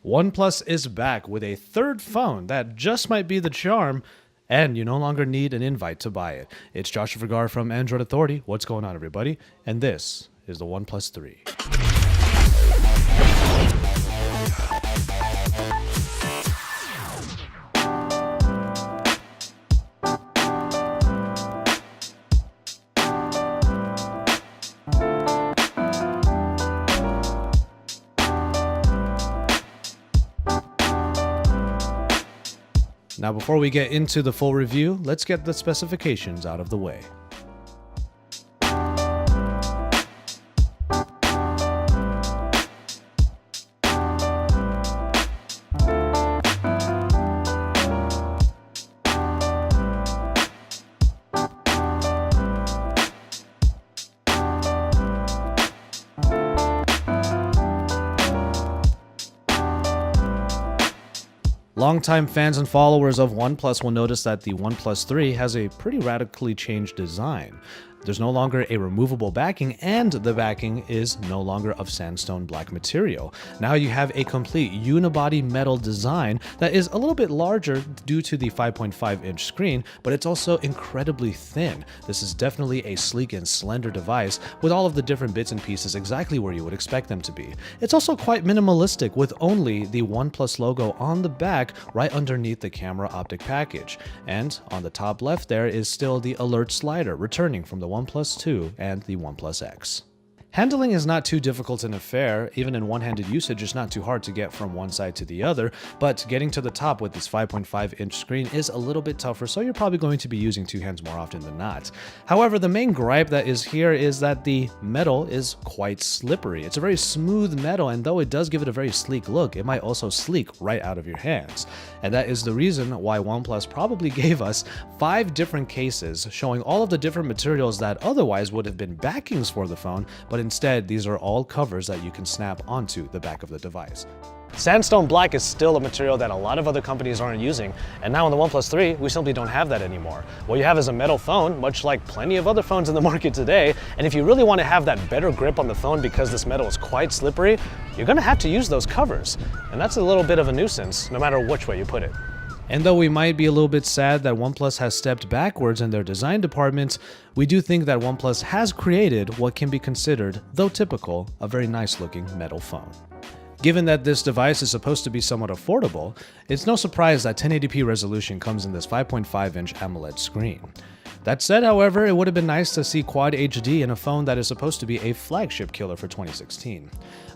OnePlus is back with a third phone that just might be the charm, and you no longer need an invite to buy it. It's Joshua Vergara from Android Authority. What's going on, everybody? And this is the OnePlus 3. Now, before we get into the full review, let's get the specifications out of the way. Longtime fans and followers of OnePlus will notice that the OnePlus 3 has a pretty radically changed design. There's no longer a removable backing, and the backing is no longer of sandstone black material. Now you have a complete unibody metal design that is a little bit larger due to the 5.5-inch screen, but it's also incredibly thin. This is definitely a sleek and slender device with all of the different bits and pieces exactly where you would expect them to be. It's also quite minimalistic with only the OnePlus logo on the back right underneath the camera optic package. And on the top left there is still the alert slider returning from the OnePlus 2 and the OnePlus X. Handling is not too difficult an affair. Even in one-handed usage, it's not too hard to get from one side to the other, but getting to the top with this 5.5-inch screen is a little bit tougher, so you're probably going to be using two hands more often than not. However, the main gripe that is here is that the metal is quite slippery. It's a very smooth metal, and though it does give it a very sleek look, it might also sleek right out of your hands. And that is the reason why OnePlus probably gave us 5 different cases showing all of the different materials that otherwise would have been backings for the phone, but instead, these are all covers that you can snap onto the back of the device. Sandstone black is still a material that a lot of other companies aren't using, and now on the OnePlus 3, we simply don't have that anymore. What you have is a metal phone, much like plenty of other phones in the market today, and if you really want to have that better grip on the phone because this metal is quite slippery, you're going to have to use those covers, and that's a little bit of a nuisance, no matter which way you put it. And though we might be a little bit sad that OnePlus has stepped backwards in their design department, we do think that OnePlus has created what can be considered, though typical, a very nice looking metal phone. Given that this device is supposed to be somewhat affordable, it's no surprise that 1080p resolution comes in this 5.5-inch AMOLED screen. That said, however, it would have been nice to see Quad HD in a phone that is supposed to be a flagship killer for 2016.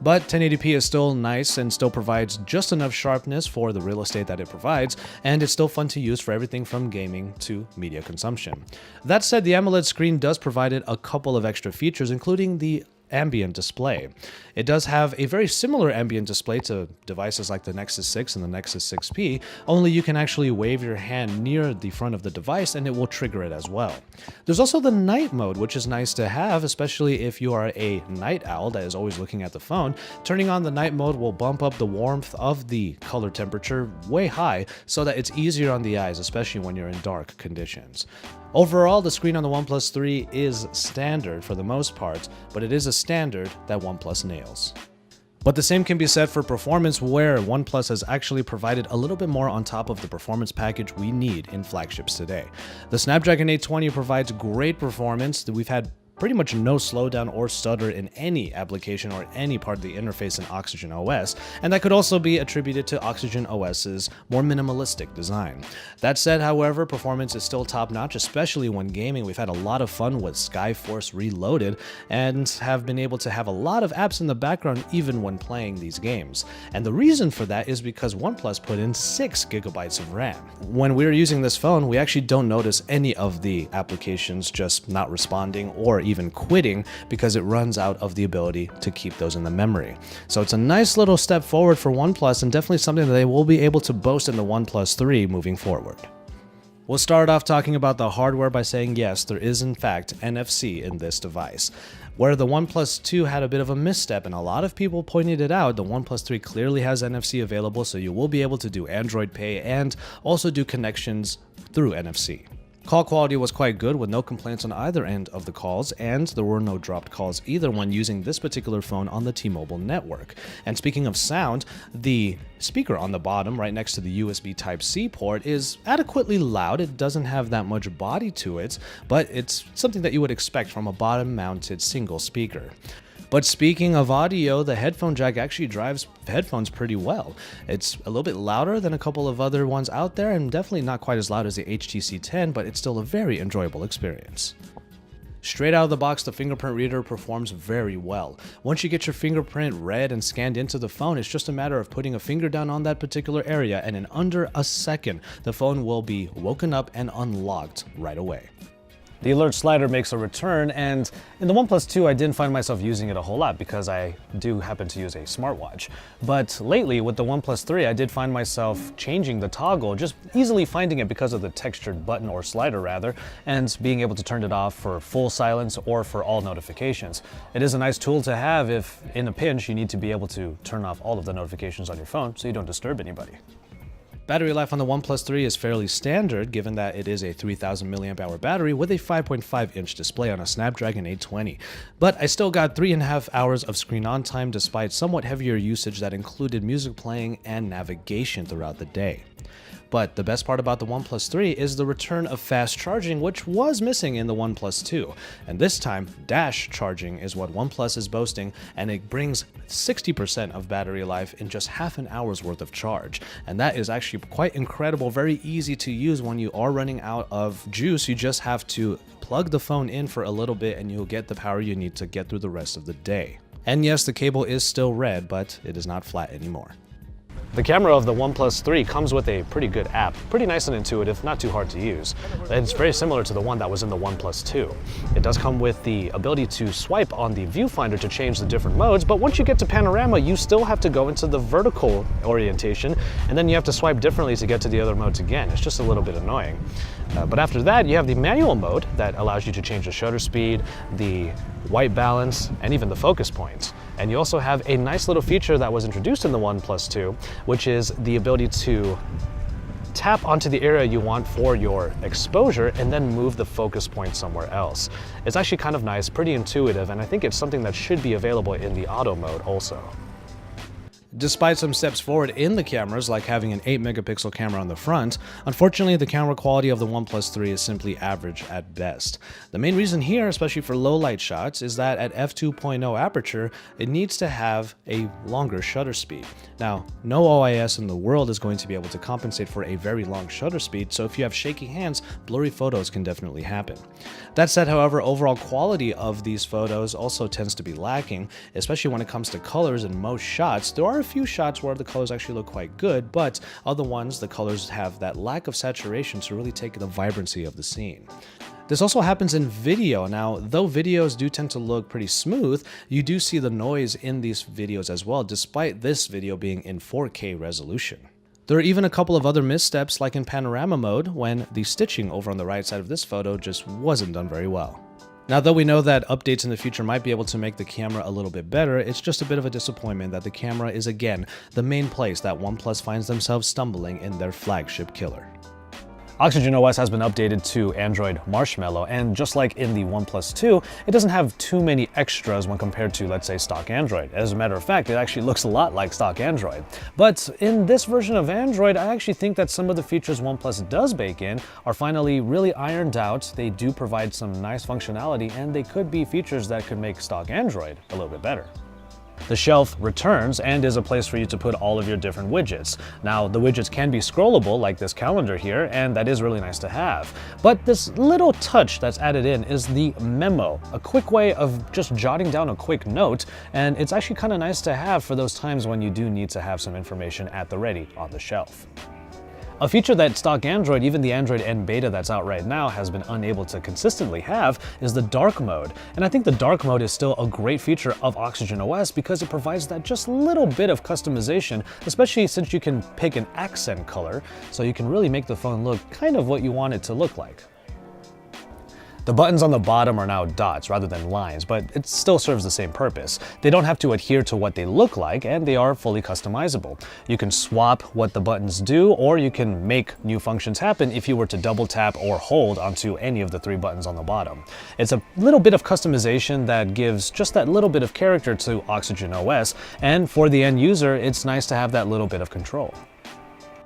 But 1080p is still nice and still provides just enough sharpness for the real estate that it provides, and it's still fun to use for everything from gaming to media consumption. That said, the AMOLED screen does provide it a couple of extra features, including the ambient display. It does have a very similar ambient display to devices like the Nexus 6 and the Nexus 6P, only you can actually wave your hand near the front of the device and it will trigger it as well. There's also the night mode, which is nice to have, especially if you are a night owl that is always looking at the phone. Turning on the night mode will bump up the warmth of the color temperature way high so that it's easier on the eyes, especially when you're in dark conditions. Overall, the screen on the OnePlus 3 is standard for the most part, but it is a standard that OnePlus nails. But the same can be said for performance, where OnePlus has actually provided a little bit more on top of the performance package we need in flagships today. The Snapdragon 820 provides great performance. We've had pretty much no slowdown or stutter in any application or any part of the interface in Oxygen OS, and that could also be attributed to Oxygen OS's more minimalistic design. That said, however, performance is still top-notch, especially when gaming. We've had a lot of fun with Skyforce Reloaded and have been able to have a lot of apps in the background even when playing these games. And the reason for that is because OnePlus put in 6 GB of RAM. When we're using this phone, we actually don't notice any of the applications just not responding or even quitting because it runs out of the ability to keep those in the memory. So it's a nice little step forward for OnePlus, and definitely something that they will be able to boast in the OnePlus 3 moving forward. We'll start off talking about the hardware by saying yes, there is in fact NFC in this device. Where the OnePlus 2 had a bit of a misstep, and a lot of people pointed it out, the OnePlus 3 clearly has NFC available, so you will be able to do Android Pay and also do connections through NFC. Call quality was quite good with no complaints on either end of the calls, and there were no dropped calls either when using this particular phone on the T-Mobile network. And speaking of sound, the speaker on the bottom right next to the USB Type-C port is adequately loud. It doesn't have that much body to it, but it's something that you would expect from a bottom-mounted single speaker. But speaking of audio, the headphone jack actually drives headphones pretty well. It's a little bit louder than a couple of other ones out there, and definitely not quite as loud as the HTC 10, but it's still a very enjoyable experience. Straight out of the box, the fingerprint reader performs very well. Once you get your fingerprint read and scanned into the phone, it's just a matter of putting a finger down on that particular area, and in under a second, the phone will be woken up and unlocked right away. The alert slider makes a return, and in the OnePlus 2 I didn't find myself using it a whole lot because I do happen to use a smartwatch. But lately with the OnePlus 3 I did find myself changing the toggle, just easily finding it because of the textured button or slider rather, and being able to turn it off for full silence or for all notifications. It is a nice tool to have if in a pinch you need to be able to turn off all of the notifications on your phone so you don't disturb anybody. Battery life on the OnePlus 3 is fairly standard given that it is a 3000 mAh battery with a 5.5-inch display on a Snapdragon 820. But I still got 3.5 hours of screen on time despite somewhat heavier usage that included music playing and navigation throughout the day. But the best part about the OnePlus 3 is the return of fast charging, which was missing in the OnePlus 2. And this time, dash charging is what OnePlus is boasting, and it brings 60% of battery life in just half an hour's worth of charge. And that is actually quite incredible, very easy to use when you are running out of juice. You just have to plug the phone in for a little bit and you'll get the power you need to get through the rest of the day. And yes, the cable is still red, but it is not flat anymore. The camera of the OnePlus 3 comes with a pretty good app, pretty nice and intuitive, not too hard to use. And it's very similar to the one that was in the OnePlus 2. It does come with the ability to swipe on the viewfinder to change the different modes, but once you get to panorama, you still have to go into the vertical orientation, and then you have to swipe differently to get to the other modes again. It's just a little bit annoying. But after that, you have the manual mode that allows you to change the shutter speed, the white balance, and even the focus points. And you also have a nice little feature that was introduced in the OnePlus 2, which is the ability to tap onto the area you want for your exposure and then move the focus point somewhere else. It's actually kind of nice, pretty intuitive, and I think it's something that should be available in the auto mode also. Despite some steps forward in the cameras, like having an 8-megapixel camera on the front, unfortunately the camera quality of the OnePlus 3 is simply average at best. The main reason here, especially for low light shots, is that at f2.0 aperture, it needs to have a longer shutter speed. Now, no OIS in the world is going to be able to compensate for a very long shutter speed, so if you have shaky hands, blurry photos can definitely happen. That said, however, overall quality of these photos also tends to be lacking, especially when it comes to colors in most shots. There are a few shots where the colors actually look quite good, but other ones, the colors have that lack of saturation to really take the vibrancy of the scene. This also happens in video. Now, though videos do tend to look pretty smooth, you do see the noise in these videos as well, despite this video being in 4K resolution. There are even a couple of other missteps, like in panorama mode, when the stitching over on the right side of this photo just wasn't done very well. Now, though we know that updates in the future might be able to make the camera a little bit better, it's just a bit of a disappointment that the camera is again the main place that OnePlus finds themselves stumbling in their flagship killer. Oxygen OS has been updated to Android Marshmallow, and just like in the OnePlus 2, it doesn't have too many extras when compared to, let's say, stock Android. As a matter of fact, it actually looks a lot like stock Android. But in this version of Android, I actually think that some of the features OnePlus does bake in are finally really ironed out. They do provide some nice functionality, and they could be features that could make stock Android a little bit better. The shelf returns and is a place for you to put all of your different widgets. Now, the widgets can be scrollable like this calendar here, and that is really nice to have. But this little touch that's added in is the memo, a quick way of just jotting down a quick note, and it's actually kind of nice to have for those times when you do need to have some information at the ready on the shelf. A feature that stock Android, even the Android N beta that's out right now, has been unable to consistently have is the dark mode. And I think the dark mode is still a great feature of Oxygen OS because it provides that just little bit of customization, especially since you can pick an accent color, so you can really make the phone look kind of what you want it to look like. The buttons on the bottom are now dots rather than lines, but it still serves the same purpose. They don't have to adhere to what they look like, and they are fully customizable. You can swap what the buttons do, or you can make new functions happen if you were to double tap or hold onto any of the 3 buttons on the bottom. It's a little bit of customization that gives just that little bit of character to Oxygen OS, and for the end user, it's nice to have that little bit of control.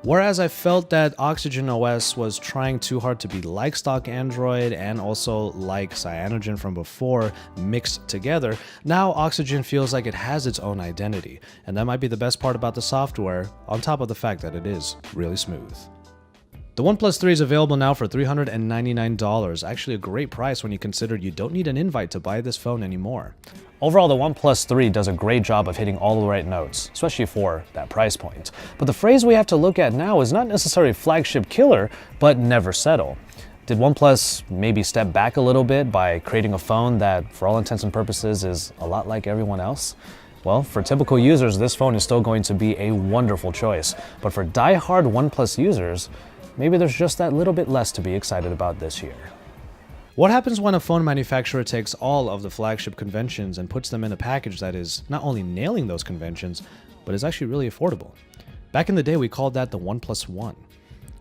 Whereas I felt that Oxygen OS was trying too hard to be like stock Android and also like Cyanogen from before mixed together, now Oxygen feels like it has its own identity, and that might be the best part about the software, on top of the fact that it is really smooth. The OnePlus 3 is available now for $399, actually a great price when you consider you don't need an invite to buy this phone anymore. Overall, the OnePlus 3 does a great job of hitting all the right notes, especially for that price point. But the phrase we have to look at now is not necessarily flagship killer, but never settle. Did OnePlus maybe step back a little bit by creating a phone that, for all intents and purposes, is a lot like everyone else? Well, for typical users, this phone is still going to be a wonderful choice. But for die-hard OnePlus users, maybe there's just that little bit less to be excited about this year. What happens when a phone manufacturer takes all of the flagship conventions and puts them in a package that is not only nailing those conventions, but is actually really affordable? Back in the day, we called that the OnePlus One.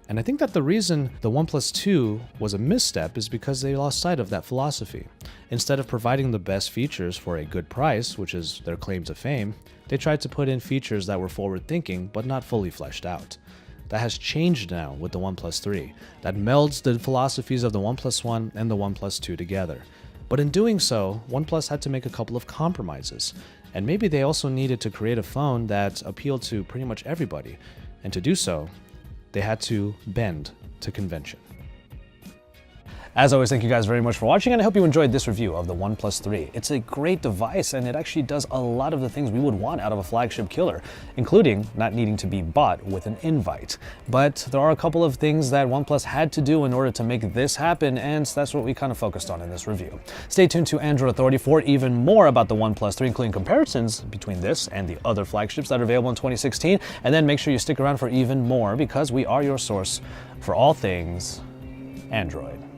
And I think that the reason the OnePlus 2 was a misstep is because they lost sight of that philosophy. Instead of providing the best features for a good price, which is their claim to fame, they tried to put in features that were forward-thinking but not fully fleshed out. That has changed now with the OnePlus 3, that melds the philosophies of the OnePlus One and the OnePlus 2 together. But in doing so, OnePlus had to make a couple of compromises, and maybe they also needed to create a phone that appealed to pretty much everybody, and to do so, they had to bend to convention. As always, thank you guys very much for watching, and I hope you enjoyed this review of the OnePlus 3. It's a great device, and it actually does a lot of the things we would want out of a flagship killer, including not needing to be bought with an invite. But there are a couple of things that OnePlus had to do in order to make this happen, and that's what we kind of focused on in this review. Stay tuned to Android Authority for even more about the OnePlus 3, including comparisons between this and the other flagships that are available in 2016, and then make sure you stick around for even more, because we are your source for all things Android.